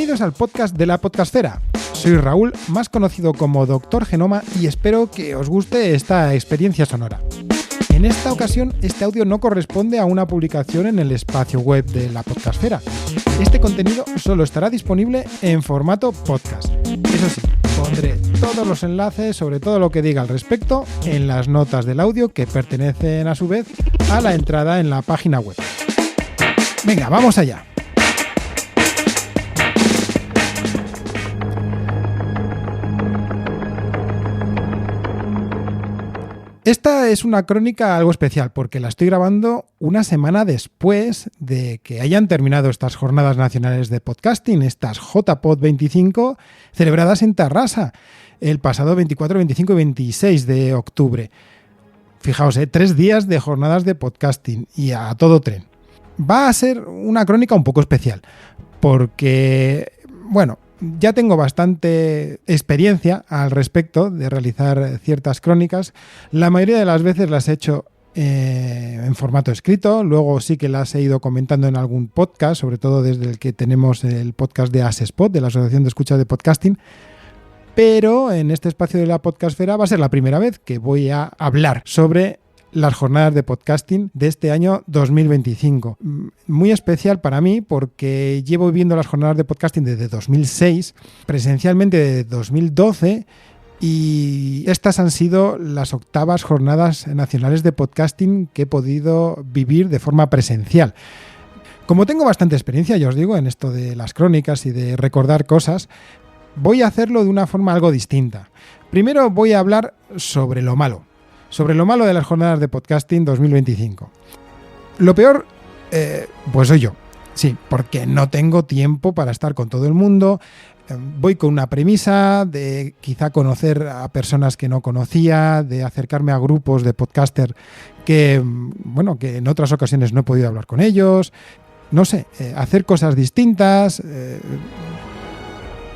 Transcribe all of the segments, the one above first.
Bienvenidos al podcast de la Podcastfera. Soy Raúl, más conocido como Dr. Genoma, y espero que os guste esta experiencia sonora. En esta ocasión, este audio no corresponde a una publicación en el espacio web de la Podcastfera. Este contenido solo estará disponible en formato podcast. Eso sí, pondré todos los enlaces sobre todo lo que diga al respecto en las notas del audio, que pertenecen a su vez a la entrada en la página web. Venga, vamos allá. Esta es una crónica algo especial porque la estoy grabando una semana después de que hayan terminado estas jornadas nacionales de podcasting, estas JPod 25, celebradas en Tarrasa el pasado 24, 25 y 26 de octubre. Fijaos, 3 días de jornadas de podcasting y a todo tren. Va a ser una crónica un poco especial porque, bueno, ya tengo bastante experiencia al respecto de realizar ciertas crónicas. La mayoría de las veces las he hecho en formato escrito, luego sí que las he ido comentando en algún podcast, sobre todo desde el que tenemos el podcast de ASESPod, de la Asociación de Escucha de Podcasting, pero en este espacio de la Podcastfera va a ser la primera vez que voy a hablar sobre las jornadas de podcasting de este año 2025. Muy especial para mí porque llevo viviendo las jornadas de podcasting desde 2006, presencialmente desde 2012, y estas han sido las 8ª jornadas nacionales de podcasting que he podido vivir de forma presencial. Como tengo bastante experiencia, ya os digo, en esto de las crónicas y de recordar cosas, voy a hacerlo de una forma algo distinta. Primero voy a hablar sobre lo malo de las jornadas de podcasting 2025. Lo peor, pues soy yo. Sí, porque no tengo tiempo para estar con todo el mundo. Voy con una premisa de quizá conocer a personas que no conocía, de acercarme a grupos de podcaster que, bueno, que en otras ocasiones no he podido hablar con ellos. No sé, hacer cosas distintas,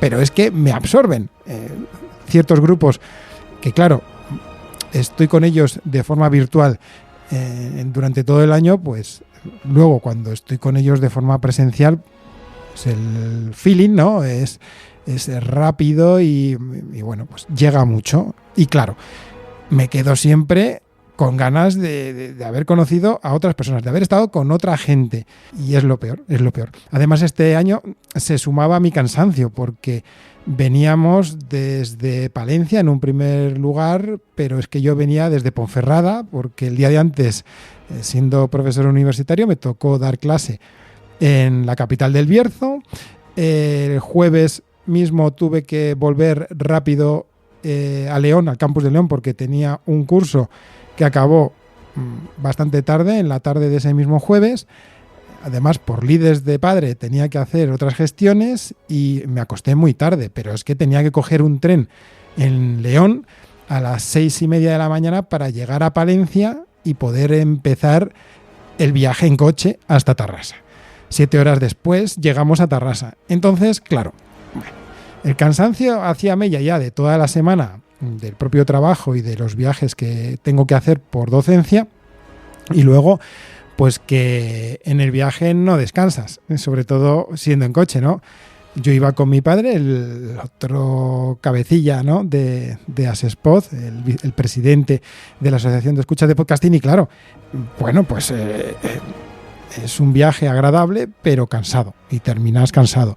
pero es que me absorben ciertos grupos que, claro, estoy con ellos de forma virtual durante todo el año, pues luego cuando estoy con ellos de forma presencial, pues el feeling, ¿no? es rápido y bueno, pues llega mucho. Y claro, me quedo siempre con ganas de haber conocido a otras personas, de haber estado con otra gente. Y es lo peor. Además, este año se sumaba mi cansancio porque veníamos desde Palencia en un primer lugar, pero es que yo venía desde Ponferrada porque el día de antes, siendo profesor universitario, me tocó dar clase en la capital del Bierzo. El jueves mismo tuve que volver rápido a León, al campus de León, porque tenía un curso que acabó bastante tarde, en la tarde de ese mismo jueves. Además, por lides de padre tenía que hacer otras gestiones y me acosté muy tarde, pero es que tenía que coger un tren en León a las 6:30 de la mañana para llegar a Palencia y poder empezar el viaje en coche hasta Tarrasa. 7 horas después llegamos a Tarrasa. Entonces, claro, el cansancio hacía mella ya de toda la semana del propio trabajo y de los viajes que tengo que hacer por docencia, y luego pues que en el viaje no descansas, sobre todo siendo en coche, ¿no? Yo iba con mi padre, el otro cabecilla, ¿no?, de ASESPod, el presidente de la Asociación de Escucha de Podcasting, y claro, bueno, pues es un viaje agradable, pero cansado, y terminas cansado.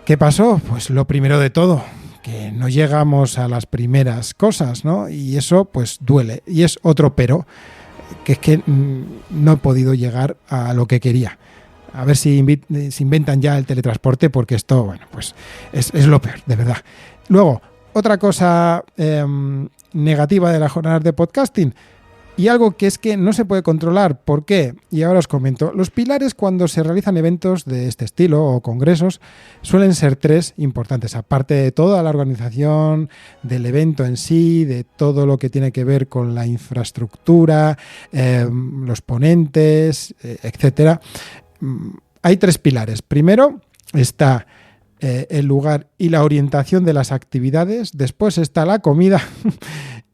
¿Qué pasó? Pues lo primero de todo, que no llegamos a las primeras cosas, ¿no? Y eso pues duele, y es otro pero, que es que no he podido llegar a lo que quería. A ver si inventan ya el teletransporte, porque esto, bueno, pues es lo peor, de verdad. Luego, otra cosa negativa de las jornadas de podcasting, y algo que es que no se puede controlar. ¿Por qué? Y ahora os comento. Los pilares cuando se realizan eventos de este estilo o congresos suelen ser 3 importantes, aparte de toda la organización del evento en sí, de todo lo que tiene que ver con la infraestructura, los ponentes, etcétera. Hay 3 pilares. Primero está el lugar y la orientación de las actividades. Después está la comida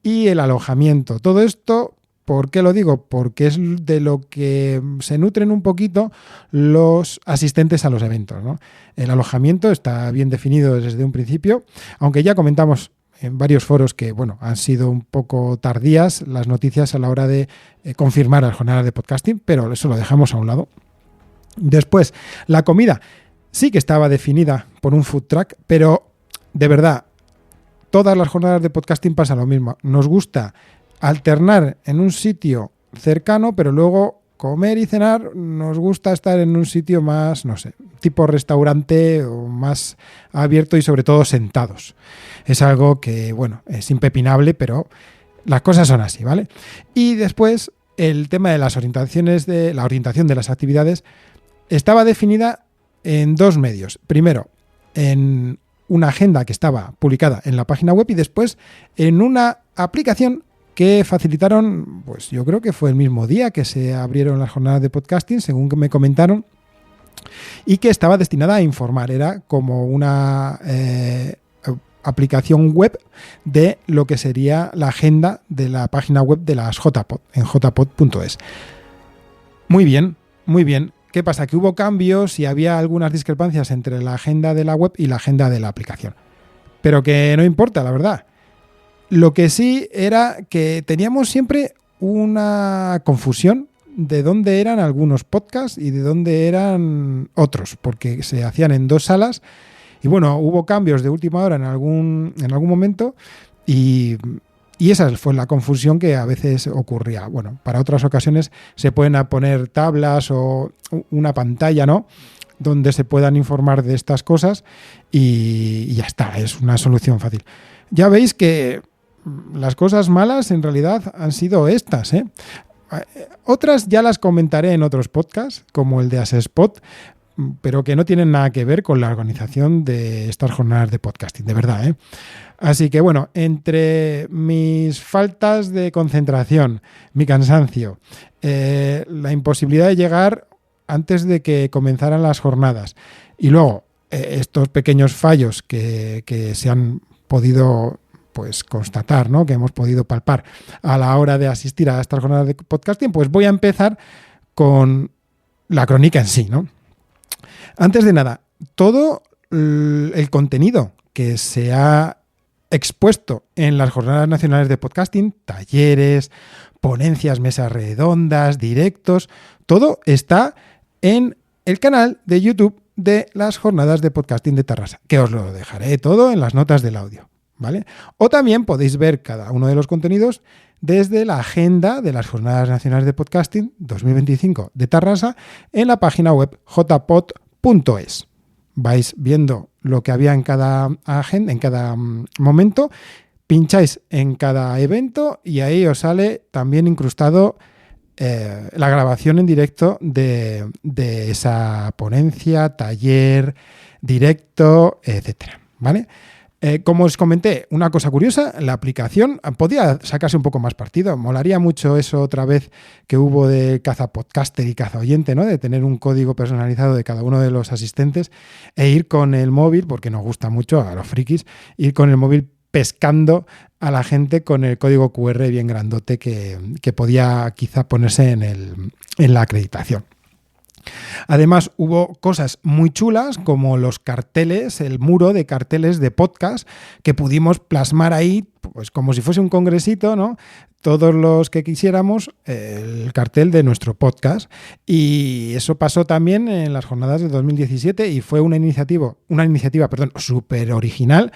y el alojamiento. Todo esto ¿Por qué lo digo? Porque es de lo que se nutren un poquito los asistentes a los eventos, ¿no? El alojamiento está bien definido desde un principio, aunque ya comentamos en varios foros que, bueno, han sido un poco tardías las noticias a la hora de confirmar las jornadas de podcasting, pero eso lo dejamos a un lado. Después, la comida sí que estaba definida por un food truck, pero de verdad, todas las jornadas de podcasting pasa lo mismo. Nos gusta alternar en un sitio cercano, pero luego comer y cenar nos gusta estar en un sitio más, no sé, tipo restaurante o más abierto y sobre todo sentados. Es algo que, bueno, es impepinable, pero las cosas son así, ¿vale? Y después el tema de las orientaciones, de la orientación de las actividades estaba definida en dos medios. Primero, en una agenda que estaba publicada en la página web y después en una aplicación que facilitaron, pues yo creo que fue el mismo día que se abrieron las jornadas de podcasting, según que me comentaron, y que estaba destinada a informar. Era como una aplicación web de lo que sería la agenda de la página web de las JPod, en jpod.es. Muy bien, muy bien. ¿Qué pasa? Que hubo cambios y había algunas discrepancias entre la agenda de la web y la agenda de la aplicación. Pero que no importa, la verdad. Lo que sí era que teníamos siempre una confusión de dónde eran algunos podcasts y de dónde eran otros, porque se hacían en dos salas y bueno, hubo cambios de última hora en algún momento y esa fue la confusión que a veces ocurría. Bueno, para otras ocasiones se pueden poner tablas o una pantalla, ¿no?, donde se puedan informar de estas cosas y ya está, es una solución fácil. Ya veis que las cosas malas en realidad han sido estas, ¿eh? Otras ya las comentaré en otros podcasts, como el de Asespot, pero que no tienen nada que ver con la organización de estas jornadas de podcasting, de verdad, ¿eh? Así que bueno, entre mis faltas de concentración, mi cansancio, la imposibilidad de llegar antes de que comenzaran las jornadas y luego estos pequeños fallos que se han podido pues constatar, ¿no?, que hemos podido palpar a la hora de asistir a estas jornadas de podcasting, pues voy a empezar con la crónica en sí, ¿no? Antes de nada, todo el contenido que se ha expuesto en las jornadas nacionales de podcasting, talleres, ponencias, mesas redondas, directos, todo está en el canal de YouTube de las jornadas de podcasting de Tarrasa, que os lo dejaré todo en las notas del audio, ¿vale? O también podéis ver cada uno de los contenidos desde la agenda de las Jornadas Nacionales de Podcasting 2025 de Tarrasa en la página web jpod.es. Vais viendo lo que había en cada agenda, en cada momento, pincháis en cada evento y ahí os sale también incrustado la grabación en directo de esa ponencia, taller, directo, etcétera, ¿vale? Como os comenté, una cosa curiosa, la aplicación podía sacarse un poco más partido. Molaría mucho eso otra vez que hubo de caza podcaster y caza oyente, ¿no?, de tener un código personalizado de cada uno de los asistentes e ir con el móvil, porque nos gusta mucho a los frikis, ir con el móvil pescando a la gente con el código QR bien grandote que podía quizá ponerse en la acreditación. Además, hubo cosas muy chulas como los carteles, el muro de carteles de podcast que pudimos plasmar ahí, pues como si fuese un congresito, ¿no?, todos los que quisiéramos, el cartel de nuestro podcast. Y eso pasó también en las jornadas de 2017 y fue una iniciativa súper original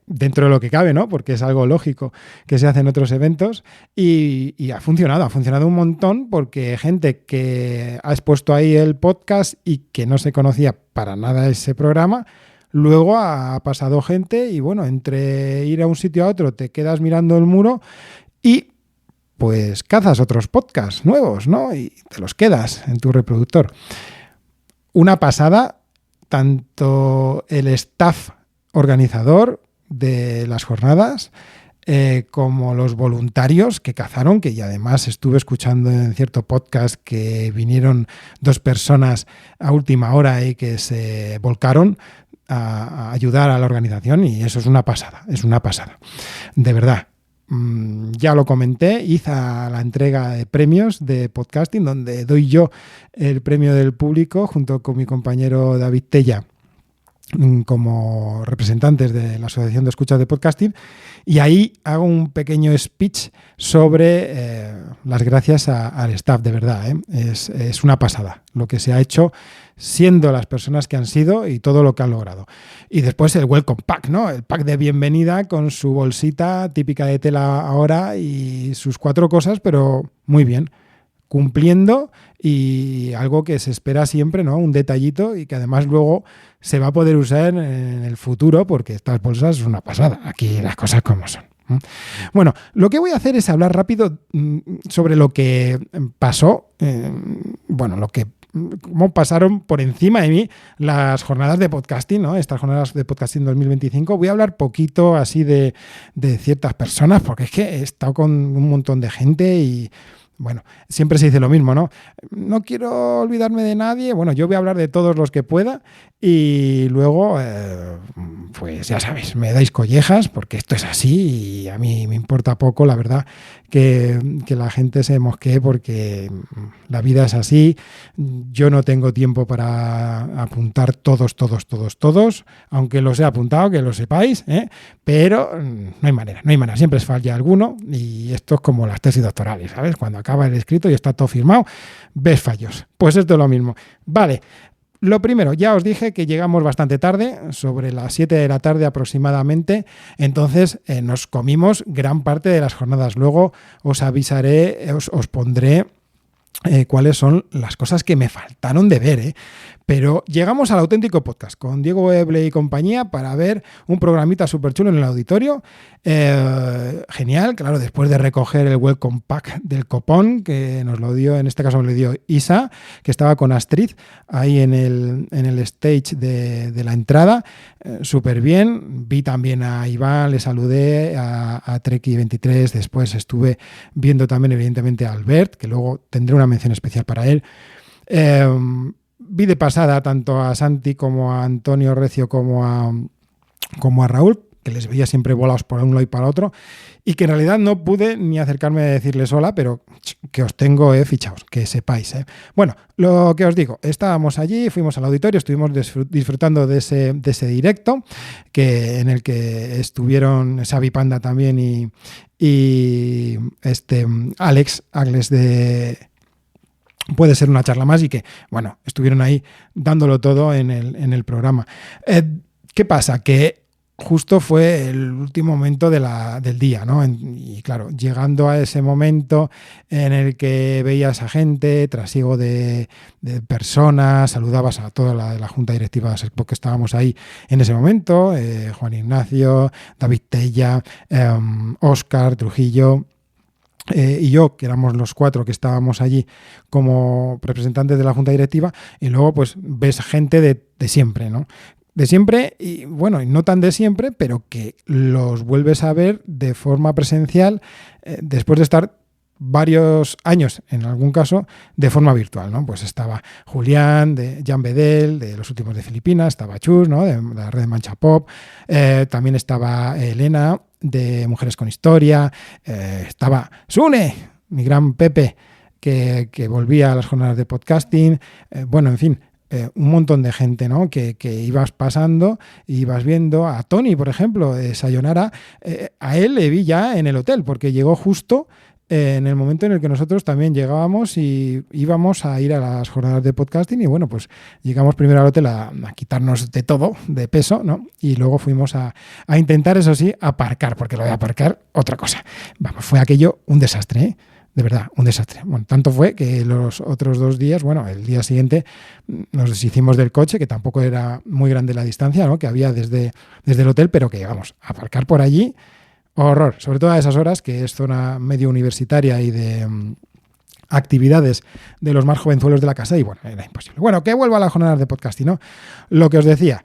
dentro de lo que cabe, ¿no?, porque es algo lógico que se hace en otros eventos y ha funcionado un montón porque gente que ha expuesto ahí el podcast y que no se conocía para nada ese programa, luego ha pasado gente y bueno, entre ir a un sitio a otro te quedas mirando el muro y pues cazas otros podcasts nuevos, ¿no?, y te los quedas en tu reproductor. Una pasada, tanto el staff organizador de las jornadas como los voluntarios que cazaron, que y además estuve escuchando en cierto podcast que vinieron 2 personas a última hora y que se volcaron a ayudar a la organización y eso es una pasada, de verdad. ya lo comenté, hice la entrega de premios de podcasting, donde doy yo el premio del público junto con mi compañero David Tella como representantes de la Asociación de Escuchas de Podcasting, y ahí hago un pequeño speech sobre las gracias al staff, de verdad, es una pasada lo que se ha hecho siendo las personas que han sido y todo lo que han logrado. Y después el welcome pack, ¿no? El pack de bienvenida con su bolsita típica de tela ahora y sus 4 cosas, pero muy bien, cumpliendo, y algo que se espera siempre, ¿no? Un detallito, y que además luego se va a poder usar en el futuro, porque estas bolsas es una pasada. Aquí las cosas como son. Bueno, lo que voy a hacer es hablar rápido sobre lo que pasó, cómo pasaron por encima de mí las jornadas de podcasting, ¿no? Estas jornadas de podcasting 2025. Voy a hablar poquito así de ciertas personas, porque es que he estado con un montón de gente y bueno, siempre se dice lo mismo, ¿no? No quiero olvidarme de nadie. Bueno, yo voy a hablar de todos los que pueda y luego, pues ya sabéis, me dais collejas porque esto es así y a mí me importa poco, la verdad, que la gente se mosquee porque la vida es así. Yo no tengo tiempo para apuntar todos, aunque los he apuntado, que lo sepáis, pero no hay manera. Siempre os falla alguno y esto es como las tesis doctorales, ¿sabes? Cuando acaba el escrito y está todo firmado, ves fallos. Pues esto es lo mismo. Vale. Lo primero, ya os dije que llegamos bastante tarde, sobre las 7 de la tarde aproximadamente, entonces nos comimos gran parte de las jornadas. Luego os avisaré, os pondré cuáles son las cosas que me faltaron de ver, Pero llegamos al auténtico podcast con Diego Eble y compañía para ver un programita súper chulo en el auditorio. Genial, claro, después de recoger el welcome pack del copón, que nos lo dio, en este caso me lo dio Isa, que estaba con Astrid ahí en el stage de la entrada. Súper bien. Vi también a Iván, le saludé, a Treki23, después estuve viendo también evidentemente a Albert, que luego tendré una mención especial para él. Vi de pasada tanto a Santi como a Antonio Recio como a Raúl, que les veía siempre volados por un lado y para otro, y que en realidad no pude ni acercarme a decirles hola, pero que os tengo fichaos, que sepáis. Bueno, lo que os digo, estábamos allí, fuimos al auditorio, estuvimos disfrutando de ese directo, en el que estuvieron Xavi Panda también y Alex de Puede Ser Una Charla Más, y que, bueno, estuvieron ahí dándolo todo en el programa. ¿Qué pasa? Que justo fue el último momento del día, ¿no? Y claro, llegando a ese momento en el que veías a gente, trasiego de personas, saludabas a toda la junta directiva porque estábamos ahí en ese momento, Juan Ignacio, David Tella, Óscar Trujillo, y yo, que éramos los 4 que estábamos allí como representantes de la junta directiva, y luego pues ves gente de siempre, ¿no? De siempre, y bueno, y no tan de siempre, pero que los vuelves a ver de forma presencial después de estar varios años, en algún caso, de forma virtual, ¿no? Pues estaba Julián, de Jan Bedel, de Los Últimos de Filipinas, estaba Chus, ¿no? De la red de Mancha Pop, también estaba Elena, de Mujeres con Historia, estaba Sune, mi gran Pepe, que volvía a las jornadas de podcasting, bueno, en fin, un montón de gente, ¿no? que ibas pasando y ibas viendo a Tony, por ejemplo, de Sayonara. A él le vi ya en el hotel, porque llegó justo en el momento en el que nosotros también llegábamos y íbamos a ir a las jornadas de podcasting, y bueno, pues llegamos primero al hotel a quitarnos de todo, de peso, ¿no? Y luego fuimos a intentar, eso sí, aparcar, porque lo de aparcar, otra cosa. Vamos, fue aquello un desastre, ¿eh? De verdad, un desastre. Bueno, tanto fue que los otros 2 días, bueno, el día siguiente nos deshicimos del coche, que tampoco era muy grande la distancia, ¿no? Que había desde el hotel, pero que, vamos, aparcar por allí, horror. Sobre todo a esas horas, que es zona medio universitaria y de actividades de los más jovenzuelos de la casa, y bueno, era imposible. Bueno, que vuelva a las jornadas de podcasting, ¿no? Lo que os decía,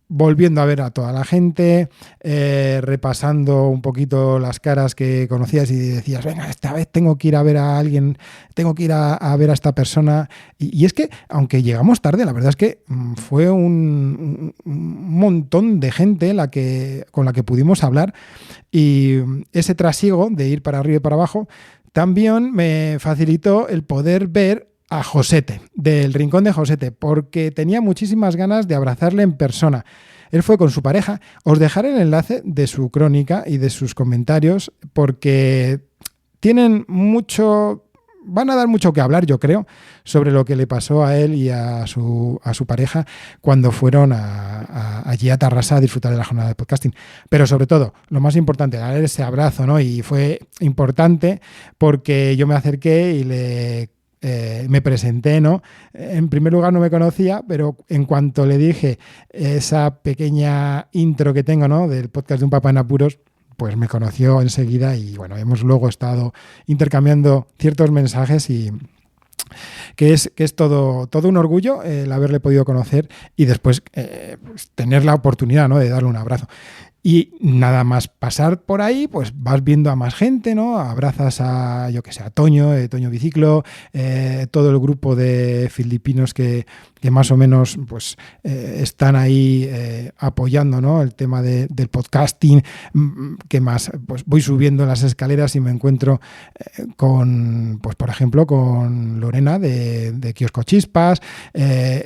volviendo a ver a toda la gente, repasando un poquito las caras que conocías y decías, venga, esta vez tengo que ir a ver a alguien, tengo que ir a ver a esta persona. Y es que, aunque llegamos tarde, la verdad es que fue un montón de gente con la que pudimos hablar, y ese trasiego de ir para arriba y para abajo también me facilitó el poder ver a Josete, del Rincón de Josete, porque tenía muchísimas ganas de abrazarle en persona. Él fue con su pareja. Os dejaré el enlace de su crónica y de sus comentarios, porque van a dar mucho que hablar, yo creo, sobre lo que le pasó a él y a su pareja cuando fueron allí a Tarrasa a disfrutar de la jornada de podcasting. Pero sobre todo, lo más importante, dar ese abrazo, ¿no? Y fue importante porque yo me acerqué y me presenté, ¿no? En primer lugar no me conocía, pero en cuanto le dije esa pequeña intro que tengo, ¿no?, del podcast de Un Papá en Apuros, pues me conoció enseguida y bueno, hemos luego estado intercambiando ciertos mensajes, y que es todo un orgullo el haberle podido conocer y después pues, tener la oportunidad, ¿no?, de darle un abrazo. Y nada más pasar por ahí, pues vas viendo a más gente, ¿no? Abrazas a, yo que sé, a Toño, Toño Biciclo, todo el grupo de filipinos que más o menos pues están ahí apoyando, ¿no?, el tema del podcasting. ¿Qué más? Pues voy subiendo las escaleras y me encuentro con, pues por ejemplo, con Lorena de Kiosco Chispas.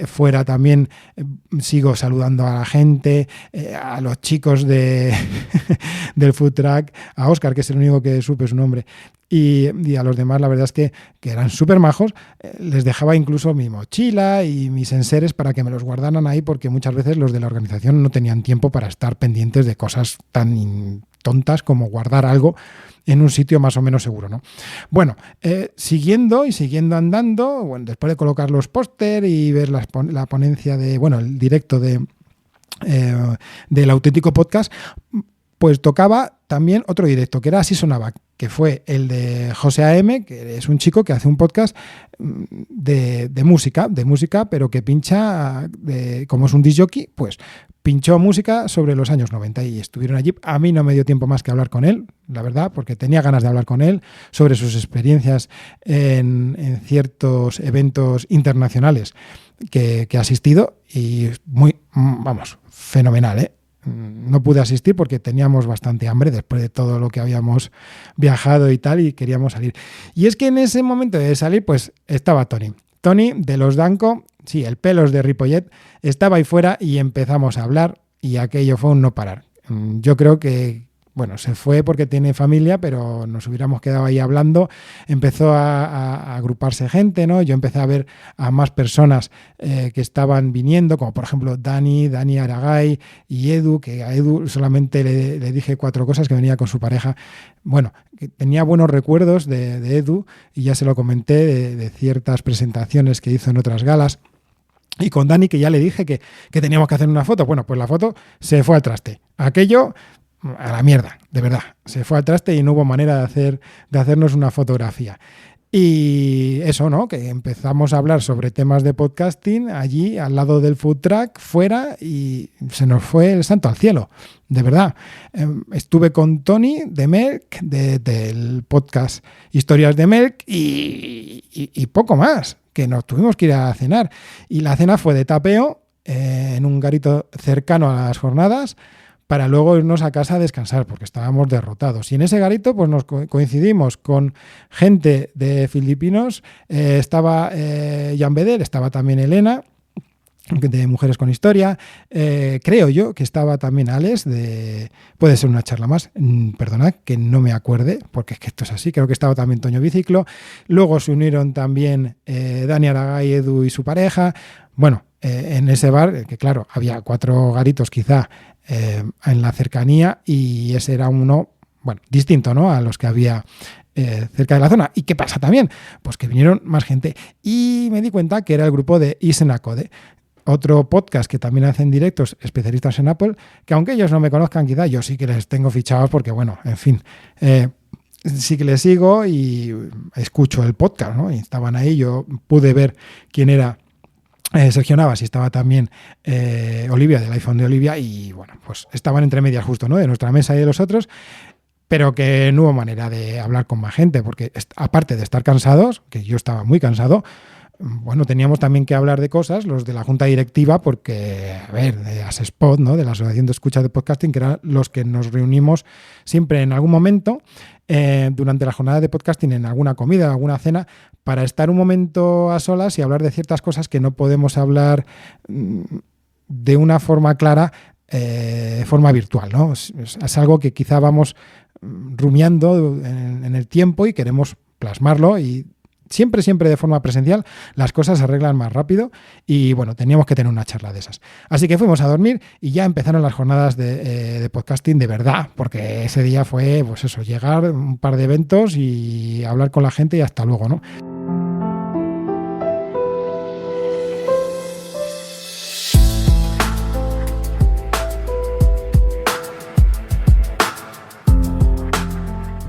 Fuera también sigo saludando a la gente, a los chicos del food truck, a Óscar, que es el único que supe su nombre, y a los demás la verdad es que eran súper majos. Les dejaba incluso mi mochila y mis enseres para que me los guardaran ahí, porque muchas veces los de la organización no tenían tiempo para estar pendientes de cosas tan tontas como guardar algo en un sitio más o menos seguro, ¿no? Bueno, siguiendo andando, bueno, después de colocar los póster y ver la ponencia el directo del auténtico podcast, pues tocaba también otro directo, que era Así Sonaba, que fue el de José A.M., que es un chico que hace un podcast de música, pero que pincha, como es un disc jockey, pues pinchó música sobre los años 90 y estuvieron allí. A mí no me dio tiempo más que hablar con él, la verdad, porque tenía ganas de hablar con él sobre sus experiencias en ciertos eventos internacionales que ha asistido, y fenomenal, ¿eh? No pude asistir porque teníamos bastante hambre después de todo lo que habíamos viajado y tal, y queríamos salir. Y es que en ese momento de salir, pues estaba Tony de los Danco, sí, el pelos de Ripollet, estaba ahí fuera y empezamos a hablar, y aquello fue un no parar. Yo creo que, bueno, se fue porque tiene familia, pero nos hubiéramos quedado ahí hablando. Empezó a agruparse gente, ¿no? Yo empecé a ver a más personas que estaban viniendo, como por ejemplo Dani Aragay y Edu, que a Edu solamente le dije 4 cosas, que venía con su pareja. Bueno, que tenía buenos recuerdos de Edu, y ya se lo comenté de ciertas presentaciones que hizo en otras galas. Y con Dani, que ya le dije que teníamos que hacer una foto. Bueno, pues la foto se fue al traste. Aquello a la mierda, de verdad. Se fue al traste y no hubo manera de hacernos una fotografía. Y eso, ¿no? Que empezamos a hablar sobre temas de podcasting allí al lado del food truck fuera, y se nos fue el santo al cielo, de verdad. Estuve con Tony de Merck, del podcast Historias de Merck, y poco más, que nos tuvimos que ir a cenar. Y la cena fue de tapeo en un garito cercano a las jornadas, para luego irnos a casa a descansar, porque estábamos derrotados. Y en ese garito pues nos coincidimos con gente de filipinos. Estaba Jan Bedel, estaba también Elena, de Mujeres con Historia. Creo yo que estaba también Alex, puede ser una charla más, perdonad que no me acuerde, porque es que esto es así. Creo que estaba también Toño Biciclo. Luego se unieron también Dani Aragay, Edu y su pareja. Bueno, en ese bar, que claro, había 4 garitos quizá en la cercanía, y ese era uno, bueno, distinto, ¿no?, a los que había cerca de la zona. ¿Y qué pasa también? Pues que vinieron más gente, y me di cuenta que era el grupo de Isenacode, otro podcast que también hacen directos especialistas en Apple, que aunque ellos no me conozcan, quizá yo sí que les tengo fichados, porque bueno, en fin, sí que les sigo y escucho el podcast, ¿no? Y estaban ahí, yo pude ver quién era Sergio Navas y estaba también Olivia, del iPhone de Olivia, y bueno, pues estaban entre medias justo, ¿no? De nuestra mesa y de los otros, pero que no hubo manera de hablar con más gente, porque aparte de estar cansados, que yo estaba muy cansado, bueno, teníamos también que hablar de cosas, los de la junta directiva, porque, a ver, de ASESPOD, ¿no? De la Asociación de Escucha de Podcasting, que eran los que nos reunimos siempre en algún momento, durante la jornada de podcasting, en alguna comida, alguna cena, para estar un momento a solas y hablar de ciertas cosas que no podemos hablar de una forma clara, de forma virtual, ¿no? Es algo que quizá vamos rumiando en el tiempo y queremos plasmarlo, y siempre de forma presencial las cosas se arreglan más rápido, y bueno, teníamos que tener una charla de esas. Así que fuimos a dormir y ya empezaron las jornadas de podcasting de verdad, porque ese día fue, pues eso, llegar, un par de eventos y hablar con la gente y hasta luego, ¿no?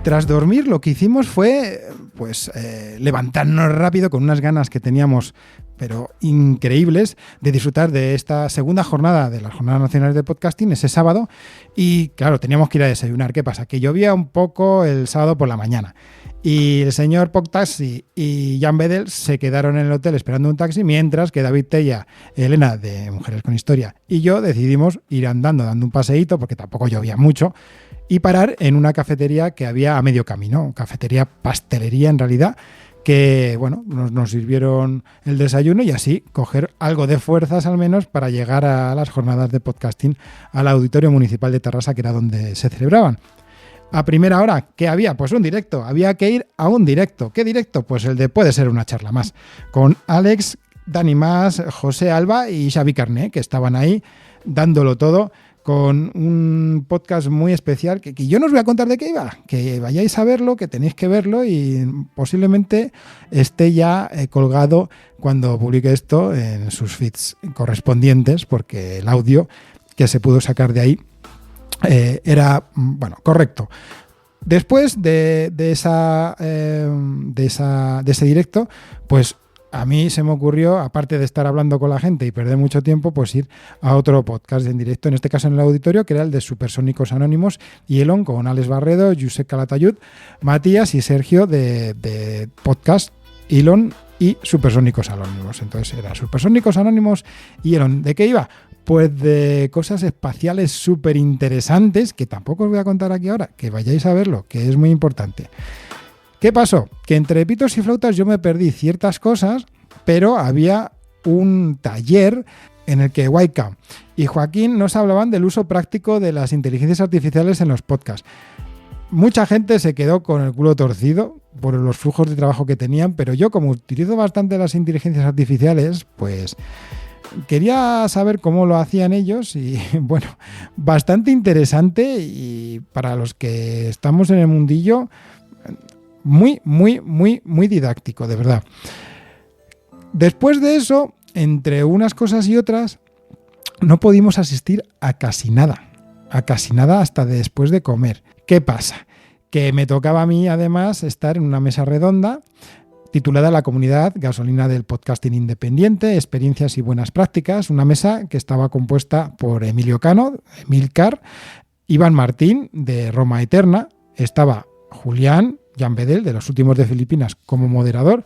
Tras dormir, lo que hicimos fue pues levantarnos rápido con unas ganas que teníamos, pero increíbles, de disfrutar de esta segunda jornada de las Jornadas Nacionales de Podcasting ese sábado. Y claro, teníamos que ir a desayunar. ¿Qué pasa? Que llovía un poco el sábado por la mañana. Y el señor Podtaxi y Jan Bedel se quedaron en el hotel esperando un taxi, mientras que David Tella, Elena de Mujeres con Historia y yo decidimos ir andando, dando un paseíto, porque tampoco llovía mucho, y parar en una cafetería que había a medio camino, cafetería pastelería en realidad, que bueno, nos sirvieron el desayuno y así coger algo de fuerzas al menos para llegar a las jornadas de podcasting al Auditorio Municipal de Tarrasa, que era donde se celebraban. A primera hora, ¿qué había? Pues un directo, había que ir a un directo. ¿Qué directo? Pues el de Puede ser una charla más, con Alex, Dani Mas, José Alba y Xavi Carné, que estaban ahí dándolo todo, con un podcast muy especial que yo no os voy a contar de qué iba, que vayáis a verlo, que tenéis que verlo, y posiblemente esté ya colgado cuando publique esto en sus feeds correspondientes, porque el audio que se pudo sacar de ahí era, bueno, correcto. Después de ese directo, pues a mí se me ocurrió, aparte de estar hablando con la gente y perder mucho tiempo, pues ir a otro podcast en directo, en este caso en el auditorio, que era el de Supersónicos Anónimos y Elon, con Alex Barredo, Josep Calatayud, Matías y Sergio de podcast Elon y Supersónicos Anónimos. Entonces era Supersónicos Anónimos y Elon. ¿De qué iba? Pues de cosas espaciales súper interesantes, que tampoco os voy a contar aquí ahora, que vayáis a verlo, que es muy importante. ¿Qué pasó? Que entre pitos y flautas yo me perdí ciertas cosas, pero había un taller en el que Waika y Joaquín nos hablaban del uso práctico de las inteligencias artificiales en los podcasts. Mucha gente se quedó con el culo torcido por los flujos de trabajo que tenían, pero yo, como utilizo bastante las inteligencias artificiales, pues quería saber cómo lo hacían ellos, y bueno, bastante interesante, y para los que estamos en el mundillo, muy didáctico, de verdad. Después de eso, entre unas cosas y otras, no pudimos asistir a casi nada hasta después de comer. ¿Qué pasa? Que me tocaba a mí además estar en una mesa redonda titulada La Comunidad Gasolina del Podcasting Independiente, Experiencias y Buenas Prácticas, una mesa que estaba compuesta por Emilio Cano, Emilcar, Iván Martín de Roma Eterna, estaba Julián, Jan Bedel, de Los Últimos de Filipinas, como moderador,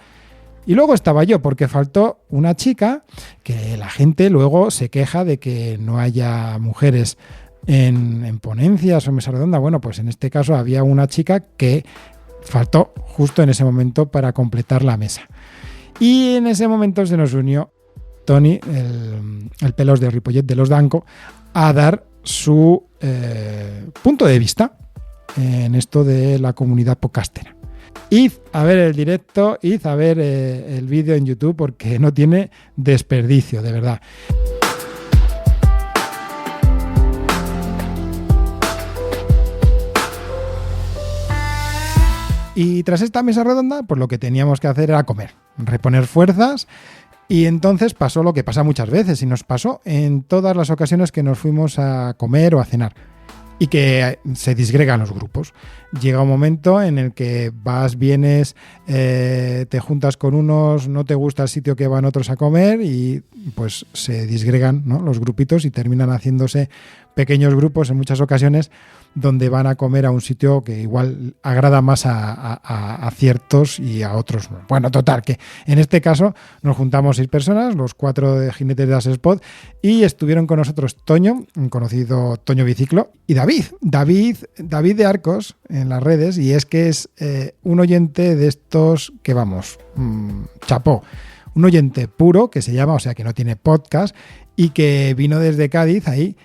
y luego estaba yo, porque faltó una chica, que la gente luego se queja de que no haya mujeres en ponencias o mesa redonda. Bueno, pues en este caso había una chica que faltó justo en ese momento para completar la mesa. Y en ese momento se nos unió Toni, el pelos de Ripollet de los Danco, a dar su punto de vista en esto de la comunidad podcastera. Id a ver el directo, id a ver el vídeo en YouTube, porque no tiene desperdicio, de verdad. Y tras esta mesa redonda, pues lo que teníamos que hacer era comer, reponer fuerzas, y entonces pasó lo que pasa muchas veces, y nos pasó en todas las ocasiones que nos fuimos a comer o a cenar. y que se disgregan los grupos. Llega un momento en el que vas, vienes, te juntas con unos, no te gusta el sitio que van otros a comer y pues se disgregan, ¿no?, los grupitos y terminan haciéndose pequeños grupos en muchas ocasiones donde van a comer a un sitio que igual agrada más a ciertos y a otros no. Bueno, total, que en este caso nos juntamos 6 personas, los 4 de Jinetes de As Spot, y estuvieron con nosotros Toño, un conocido Toño Biciclo, y David de Arcos en las redes, y es que es un oyente de estos que vamos, chapó, un oyente puro que se llama, o sea que no tiene podcast, y que vino desde Cádiz ahí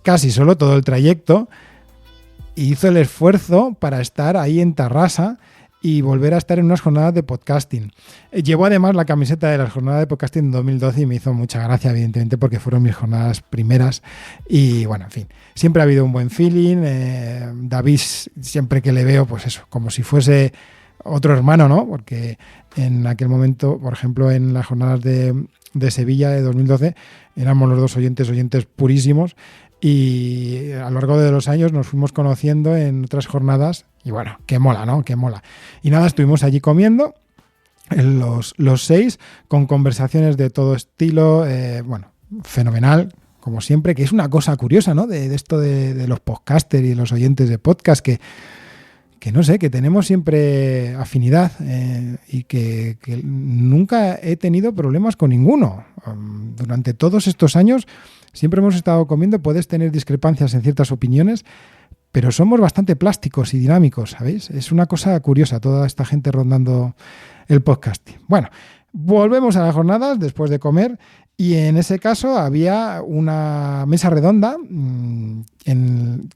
casi solo todo el trayecto, y hizo el esfuerzo para estar ahí en Tarrasa y volver a estar en unas jornadas de podcasting. Llevó además la camiseta de las jornadas de podcasting en 2012 y me hizo mucha gracia, evidentemente, porque fueron mis jornadas primeras. Y bueno, en fin, siempre ha habido un buen feeling. David, siempre que le veo, pues eso, como si fuese otro hermano, ¿no? Porque en aquel momento, por ejemplo, en las jornadas de Sevilla de 2012, éramos los dos oyentes purísimos. Y a lo largo de los años nos fuimos conociendo en otras jornadas y bueno, que mola, ¿no? Que mola. Y nada, estuvimos allí comiendo los 6 con conversaciones de todo estilo, bueno, fenomenal, como siempre, que es una cosa curiosa, ¿no? De esto de los podcasters y los oyentes de podcast que no sé, que tenemos siempre afinidad y que nunca he tenido problemas con ninguno. Durante todos estos años siempre hemos estado comiendo, puedes tener discrepancias en ciertas opiniones, pero somos bastante plásticos y dinámicos, ¿sabéis? Es una cosa curiosa toda esta gente rondando el podcasting. Bueno, volvemos a las jornadas después de comer y en ese caso había una mesa redonda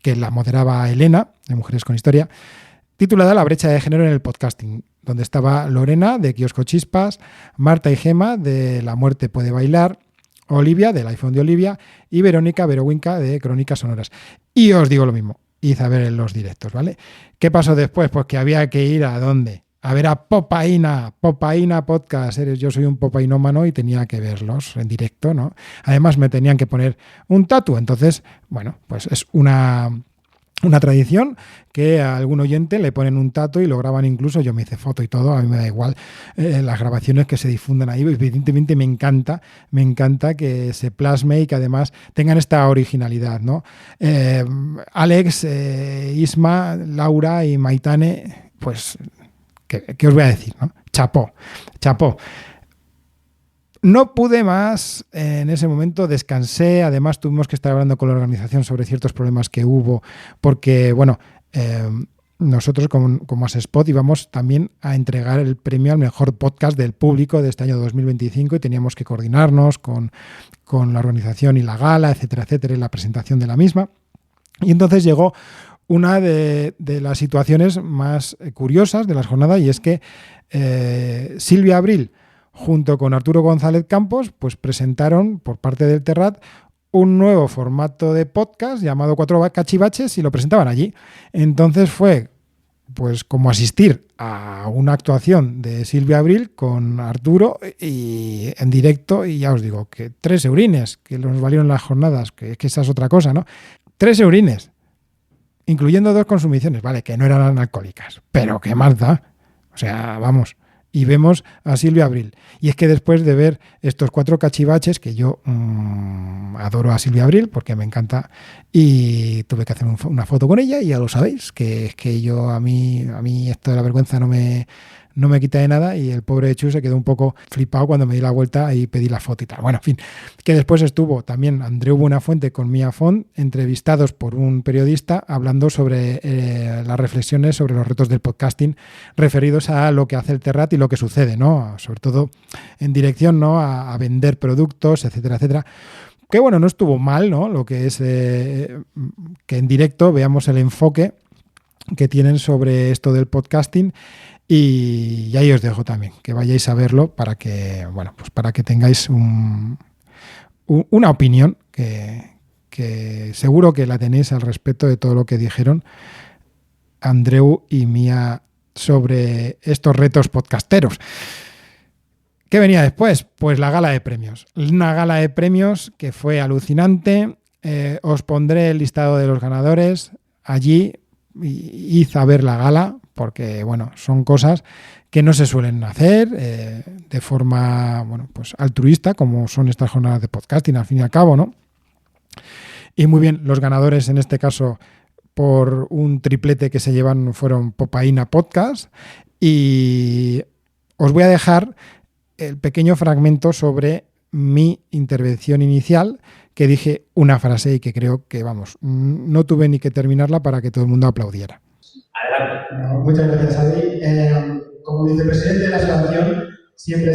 que la moderaba Elena, de Mujeres con Historia, titulada La brecha de género en el podcasting, donde estaba Lorena, de Kiosco Chispas, Marta y Gema, de La muerte puede bailar, Olivia, del iPhone de Olivia, y Verónica Verowinka, de Crónicas Sonoras. Y os digo lo mismo, id a ver los directos, ¿vale? ¿Qué pasó después? Pues que había que ir ¿a dónde? A ver a Popaína Podcast. Yo soy un popainómano y tenía que verlos en directo, ¿no? Además me tenían que poner un tatu, entonces, bueno, pues es una tradición que a algún oyente le ponen un tatu y lo graban incluso, yo me hice foto y todo, a mí me da igual las grabaciones que se difundan ahí, evidentemente me encanta que se plasme y que además tengan esta originalidad, ¿no? Alex, Isma, Laura y Maitane, pues, ¿qué os voy a decir, no? Chapó. No pude más en ese momento, descansé, además tuvimos que estar hablando con la organización sobre ciertos problemas que hubo, porque, bueno, nosotros como As Spot íbamos también a entregar el premio al mejor podcast del público de este año 2025 y teníamos que coordinarnos con la organización y la gala, etcétera, y la presentación de la misma. Y entonces llegó una de las situaciones más curiosas de las jornadas y es que Silvia Abril junto con Arturo González Campos, pues presentaron por parte del Terrat un nuevo formato de podcast llamado Cuatro Cachivaches y lo presentaban allí. Entonces fue pues como asistir a una actuación de Silvia Abril con Arturo y en directo, y ya os digo que 3 eurines que nos valieron las jornadas, que esa es otra cosa, ¿no? 3 eurines, incluyendo 2 consumiciones, vale, que no eran alcohólicas, pero qué más da, o sea, vamos. Y vemos a Silvia Abril. Y es que después de ver estos 4 cachivaches, que yo adoro a Silvia Abril porque me encanta, y tuve que hacer una foto con ella, y ya lo sabéis, que es que yo a mí esto de la vergüenza no me quita de nada, y el pobre Chu se quedó un poco flipado cuando me di la vuelta y pedí la foto y tal. Bueno, en fin, que después estuvo también Andreu Buenafuente con Mía Font, entrevistados por un periodista, hablando sobre las reflexiones sobre los retos del podcasting referidos a lo que hace el Terrat y lo que sucede, ¿no? Sobre todo en dirección, ¿no? A vender productos, etcétera, etcétera. Que bueno, no estuvo mal, ¿no? Lo que es que en directo veamos el enfoque que tienen sobre esto del podcasting. Y ahí os dejo también, que vayáis a verlo para que, bueno, pues para que tengáis una opinión que seguro que la tenéis al respecto de todo lo que dijeron Andreu y Mía sobre estos retos podcasteros. ¿Qué venía después? Pues la gala de premios. Una gala de premios que fue alucinante. os pondré el listado de los ganadores allí. Id a ver la gala, porque bueno, son cosas que no se suelen hacer de forma, bueno, pues altruista, como son estas jornadas de podcasting, al fin y al cabo, ¿no? Y muy bien, los ganadores en este caso por un triplete que se llevan fueron Popaína Podcast, y os voy a dejar el pequeño fragmento sobre mi intervención inicial, que dije una frase y que creo que, vamos, no tuve ni que terminarla para que todo el mundo aplaudiera. Adelante. Bueno, muchas gracias, Adri. Como vicepresidente de la asociación, siempre,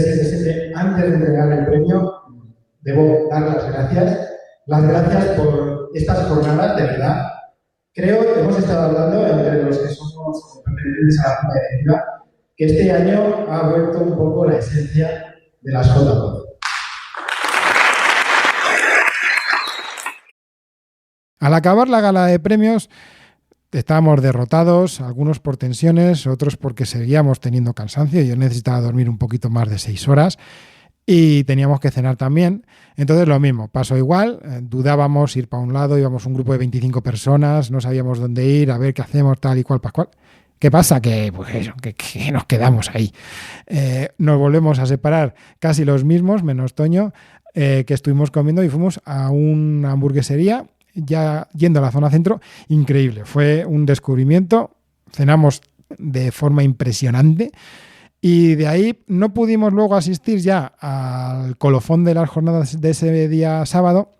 antes de entregar el premio, debo dar las gracias. Las gracias por estas jornadas, de verdad. Creo que hemos estado hablando entre los que somos pertenecientes a la Junta Directiva, que este año ha vuelto un poco la esencia de las JPod. Al acabar la gala de premios, estábamos derrotados, algunos por tensiones, otros porque seguíamos teniendo cansancio. Yo necesitaba dormir un poquito más de 6 horas y teníamos que cenar también. Entonces lo mismo, pasó igual, dudábamos ir para un lado, íbamos un grupo de 25 personas, no sabíamos dónde ir, a ver qué hacemos, tal y cual, pascual. ¿Qué pasa? Que, pues eso, que nos quedamos ahí. Nos volvemos a separar casi los mismos, menos Toño, que estuvimos comiendo, y fuimos a una hamburguesería, ya yendo a la zona centro. Increíble, fue un descubrimiento, cenamos de forma impresionante, y de ahí no pudimos luego asistir ya al colofón de las jornadas de ese día sábado,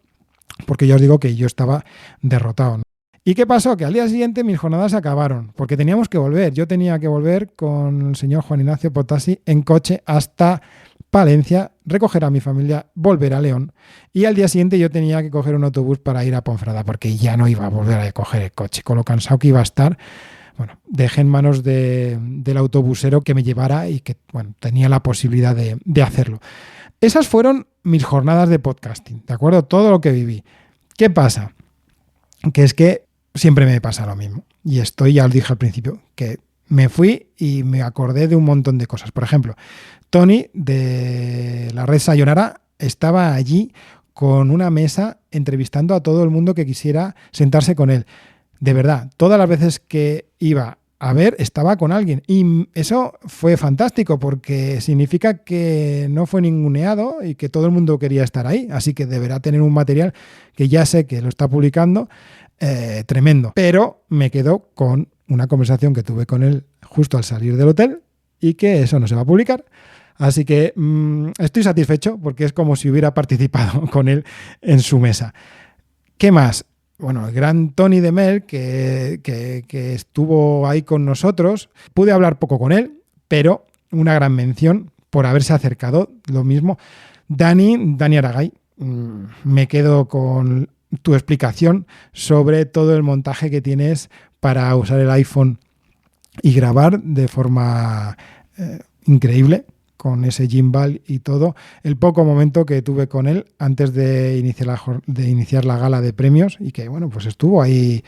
porque ya os digo que yo estaba derrotado, ¿no? ¿Y qué pasó? Que al día siguiente mis jornadas se acabaron, porque teníamos que volver. Yo tenía que volver con el señor Juan Ignacio Potasi en coche hasta Palencia, recoger a mi familia, volver a León, y al día siguiente yo tenía que coger un autobús para ir a Ponferrada, porque ya no iba a volver a coger el coche, con lo cansado que iba a estar. Bueno, dejé en manos del autobusero que me llevara y que, bueno, tenía la posibilidad de hacerlo. Esas fueron mis jornadas de podcasting, ¿de acuerdo? Todo lo que viví. ¿Qué pasa? Que es que siempre me pasa lo mismo. Y esto ya os dije al principio, que me fui y me acordé de un montón de cosas. Por ejemplo, Tony de la red Sayonara estaba allí con una mesa entrevistando a todo el mundo que quisiera sentarse con él. De verdad, todas las veces que iba a ver, estaba con alguien. Y eso fue fantástico, porque significa que no fue ninguneado y que todo el mundo quería estar ahí. Así que deberá tener un material que ya sé que lo está publicando, tremendo. Pero me quedo con una conversación que tuve con él justo al salir del hotel, y que eso no se va a publicar. Así que estoy satisfecho, porque es como si hubiera participado con él en su mesa. ¿Qué más? Bueno, el gran Tony de Mel, que estuvo ahí con nosotros, pude hablar poco con él, pero una gran mención por haberse acercado. Lo mismo, Dani Aragay, me quedo con tu explicación sobre todo el montaje que tienes para usar el iPhone y grabar de forma increíble, con ese gimbal y todo. El poco momento que tuve con él antes de iniciar la gala de premios, y que, bueno, pues estuvo ahí.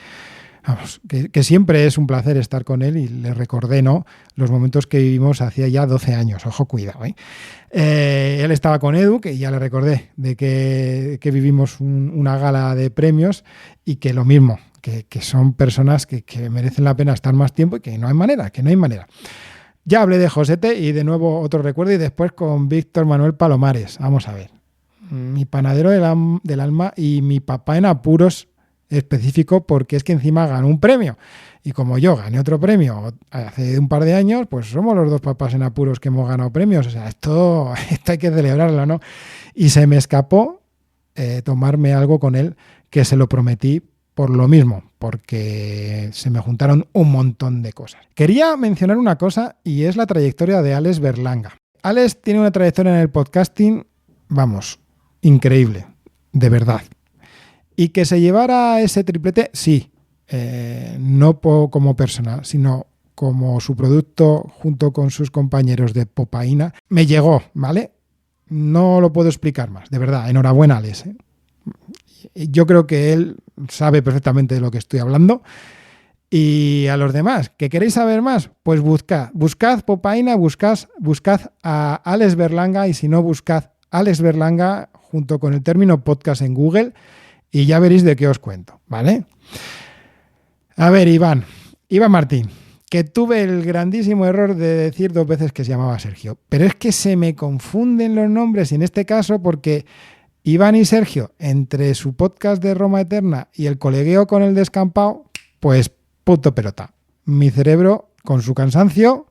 Vamos, que siempre es un placer estar con él, y le recordé, ¿no?, los momentos que vivimos hacía ya 12 años. Ojo, cuidado, ¿eh? Él estaba con Edu, que ya le recordé de que vivimos una gala de premios, y que lo mismo, que son personas que merecen la pena estar más tiempo, y que no hay manera. Ya hablé de Josete, y de nuevo otro recuerdo, y después con Víctor Manuel Palomares. Vamos a ver. Mi panadero del alma y mi papá en apuros específico, porque es que encima ganó un premio. Y como yo gané otro premio hace un par de años, pues somos los dos papás en apuros que hemos ganado premios. O sea, esto hay que celebrarlo, ¿no? Y se me escapó tomarme algo con él, que se lo prometí por lo mismo, porque se me juntaron un montón de cosas. Quería mencionar una cosa, y es la trayectoria de Alex Berlanga. Alex tiene una trayectoria en el podcasting, vamos, increíble, de verdad. Y que se llevara ese triplete, sí, no como persona, sino como su producto junto con sus compañeros de Popaína, me llegó, ¿vale? No lo puedo explicar más, de verdad. Enhorabuena, Alex, ¿eh? Yo creo que él sabe perfectamente de lo que estoy hablando. Y a los demás, ¿que queréis saber más? Pues buscad Popaína, buscad a Alex Berlanga, y si no, buscad Alex Berlanga junto con el término podcast en Google, y ya veréis de qué os cuento, ¿vale? A ver, Iván Martín, que tuve el grandísimo error de decir 2 veces que se llamaba Sergio, pero es que se me confunden los nombres y en este caso porque Iván y Sergio, entre su podcast de Roma Eterna y el colegueo con el descampado, pues punto pelota. Mi cerebro, con su cansancio,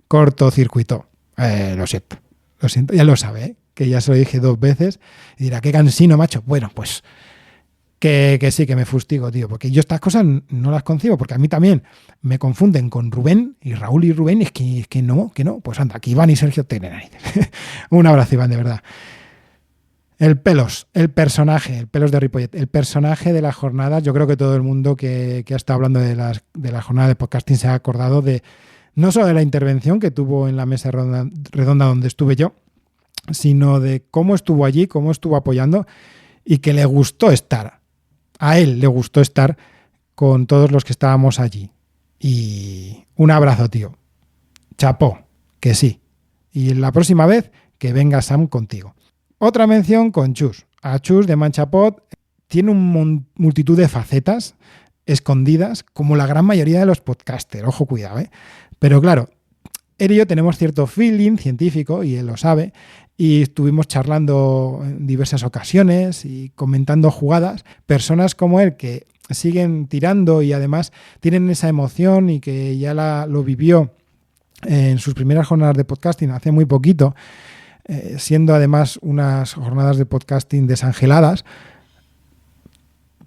cortocircuitó. Lo siento, ya lo sabe, ¿eh? Que ya se lo dije 2 veces y dirá, qué cansino, macho. Bueno, pues que sí, que me fustigo, tío, porque yo estas cosas no las concibo, porque a mí también me confunden con Rubén y Raúl y Rubén, y es que no, pues anda, aquí Iván y Sergio tienen ahí. Un abrazo, Iván, de verdad. El Pelos de Ripollet, el personaje de la jornada. Yo creo que todo el mundo que ha estado hablando de la jornada de podcasting se ha acordado de no solo de la intervención que tuvo en la mesa redonda donde estuve yo, sino de cómo estuvo allí, cómo estuvo apoyando y que le gustó estar. A él le gustó estar con todos los que estábamos allí. Y un abrazo, tío. Chapó, que sí. Y la próxima vez que venga Sam contigo. Otra mención con Chus. A Chus de Manchapod tiene multitud de facetas escondidas, como la gran mayoría de los podcasters. Ojo, cuidado, ¿eh? Pero claro, él y yo tenemos cierto feeling científico, y él lo sabe, y estuvimos charlando en diversas ocasiones y comentando jugadas. Personas como él que siguen tirando y además tienen esa emoción y que ya lo vivió en sus primeras jornadas de podcasting hace muy poquito, siendo además unas jornadas de podcasting desangeladas.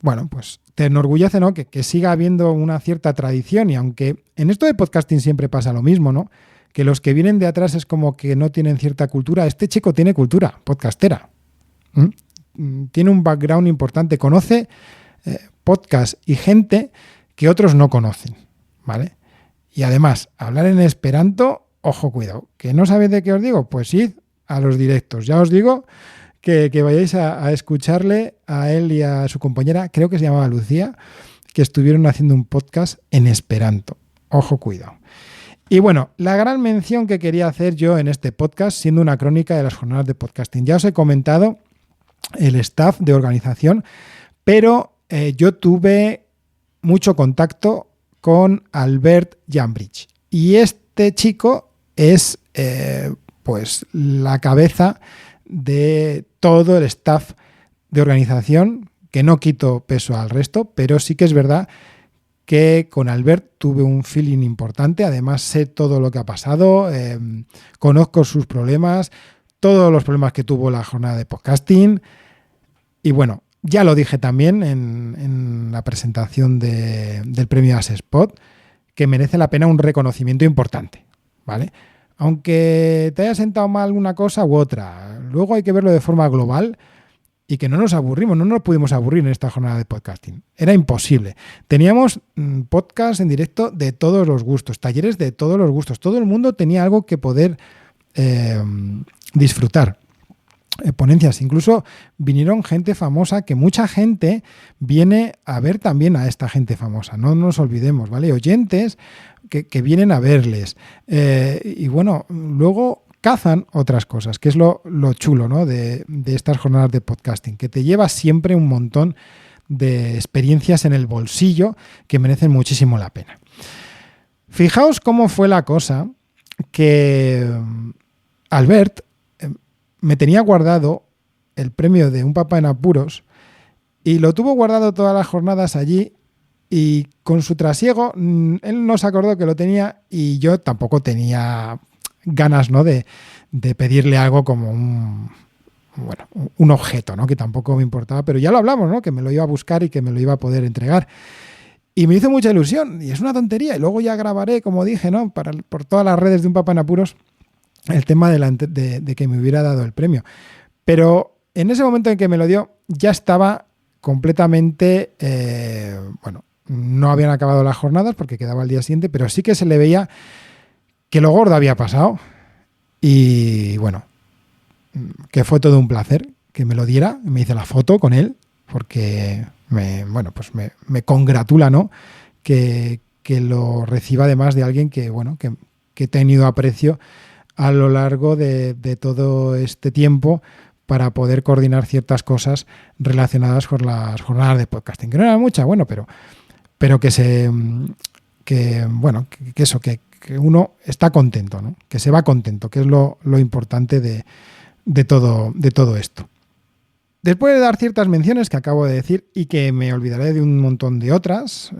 Bueno, pues te enorgullece, ¿no? Que siga habiendo una cierta tradición, y aunque en esto de podcasting siempre pasa lo mismo, ¿no? Que los que vienen de atrás es como que no tienen cierta cultura. Este chico tiene cultura podcastera. Tiene un background importante, conoce podcast y gente que otros no conocen, ¿vale? Y además, hablar en esperanto, ojo, cuidado, ¿que no sabéis de qué os digo? Pues id a los directos. Ya os digo que vayáis a escucharle a él y a su compañera, creo que se llamaba Lucía, que estuvieron haciendo un podcast en esperanto. Ojo, cuidado. Y bueno, la gran mención que quería hacer yo en este podcast, siendo una crónica de las jornadas de podcasting. Ya os he comentado el staff de organización, pero yo tuve mucho contacto con Albert Jambridge. Y este chico es pues la cabeza de todo el staff de organización, que no quito peso al resto, pero sí que es verdad que con Albert tuve un feeling importante. Además sé todo lo que ha pasado, conozco sus problemas, todos los problemas que tuvo la jornada de podcasting, y bueno, ya lo dije también en la presentación del premio Asespot, que merece la pena un reconocimiento importante, ¿vale? Aunque te haya sentado mal una cosa u otra, luego hay que verlo de forma global. Y que no nos aburrimos, no nos pudimos aburrir en esta jornada de podcasting. Era imposible. Teníamos podcast en directo de todos los gustos, talleres de todos los gustos. Todo el mundo tenía algo que poder disfrutar. Ponencias. Incluso vinieron gente famosa, que mucha gente viene a ver también a esta gente famosa. No nos olvidemos, ¿vale? Oyentes que vienen a verles. Y bueno, luego cazan otras cosas, que es lo chulo, ¿no? de estas jornadas de podcasting, que te lleva siempre un montón de experiencias en el bolsillo que merecen muchísimo la pena. Fijaos cómo fue la cosa, que Albert me tenía guardado el premio de Un Papá en Apuros y lo tuvo guardado todas las jornadas allí, y con su trasiego él no se acordó que lo tenía, y yo tampoco tenía ganas, ¿no? de pedirle algo como un objeto, ¿no? Que tampoco me importaba, pero ya lo hablamos, ¿no? Que me lo iba a buscar y que me lo iba a poder entregar. Y me hizo mucha ilusión, y es una tontería, y luego ya grabaré, como dije, ¿no? Por todas las redes de Un Papá en Apuros, el tema de que me hubiera dado el premio. Pero en ese momento en que me lo dio, ya estaba completamente, no habían acabado las jornadas porque quedaba el día siguiente, pero sí que se le veía que lo gordo había pasado, y bueno, que fue todo un placer que me lo diera. Me hice la foto con él porque me congratula, ¿no? Que lo reciba además de alguien que he tenido aprecio a lo largo de todo este tiempo, para poder coordinar ciertas cosas relacionadas con las jornadas de podcasting. Que no era mucha, bueno, pero que uno está contento, ¿no? Que se va contento, que es lo importante de todo esto. Después de dar ciertas menciones que acabo de decir y que me olvidaré de un montón de otras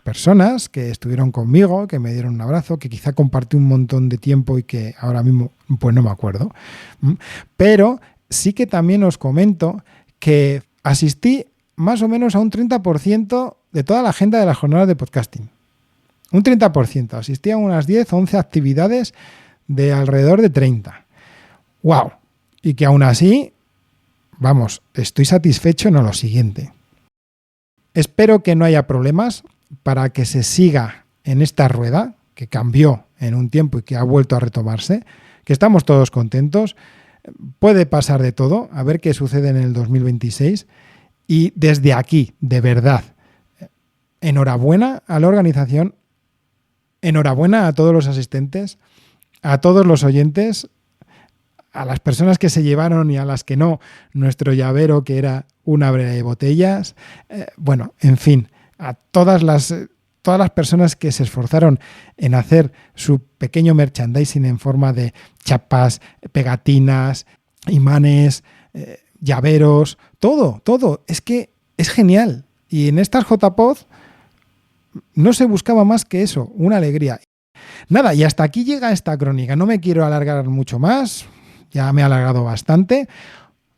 personas que estuvieron conmigo, que me dieron un abrazo, que quizá compartí un montón de tiempo y que ahora mismo pues no me acuerdo. Pero sí que también os comento que asistí más o menos a un 30% de toda la agenda de las jornadas de podcasting. Un 30%. Asistí a unas 10 o 11 actividades de alrededor de 30. ¡Wow! Y que aún así, vamos, estoy satisfecho en lo siguiente. Espero que no haya problemas para que se siga en esta rueda, que cambió en un tiempo y que ha vuelto a retomarse, que estamos todos contentos. Puede pasar de todo, a ver qué sucede en el 2026. Y desde aquí, de verdad, enhorabuena a la organización, enhorabuena a todos los asistentes, a todos los oyentes, a las personas que se llevaron y a las que no, nuestro llavero que era una abre de botellas, en fin, a todas las personas que se esforzaron en hacer su pequeño merchandising en forma de chapas, pegatinas, imanes, llaveros, todo, es que es genial. Y en estas JPod no se buscaba más que eso, una alegría. Nada, y hasta aquí llega esta crónica, no me quiero alargar mucho más. Ya me he alargado bastante.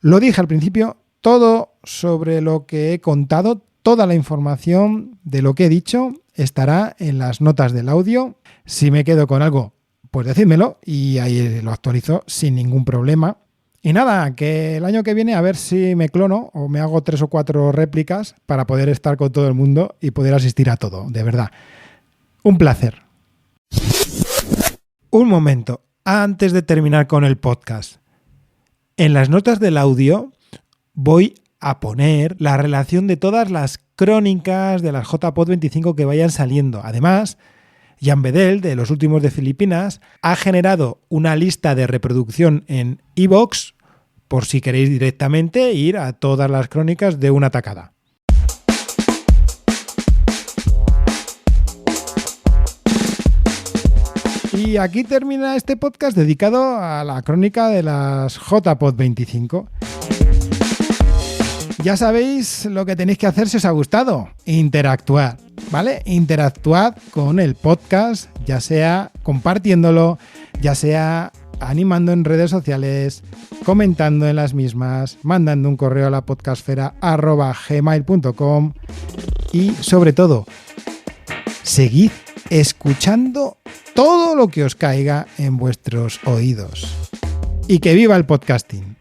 Lo dije al principio, todo sobre lo que he contado, toda la información de lo que he dicho estará en las notas del audio. Si me quedo con algo, pues decídmelo y ahí lo actualizo sin ningún problema. Y nada, que el año que viene a ver si me clono o me hago 3 o 4 réplicas para poder estar con todo el mundo y poder asistir a todo, de verdad. Un placer. Un momento. Antes de terminar con el podcast, en las notas del audio voy a poner la relación de todas las crónicas de las JPod 25 que vayan saliendo. Además, Jan Bedel, de Los Últimos de Filipinas, ha generado una lista de reproducción en iVoox por si queréis directamente ir a todas las crónicas de una tacada. Y aquí termina este podcast dedicado a la crónica de las JPod 25. Ya sabéis lo que tenéis que hacer si os ha gustado. Interactuar, ¿vale? Interactuad con el podcast, ya sea compartiéndolo, ya sea animando en redes sociales, comentando en las mismas, mandando un correo a la podcastfera@gmail.com y sobre todo, seguid escuchando todo lo que os caiga en vuestros oídos. Y que viva el podcasting.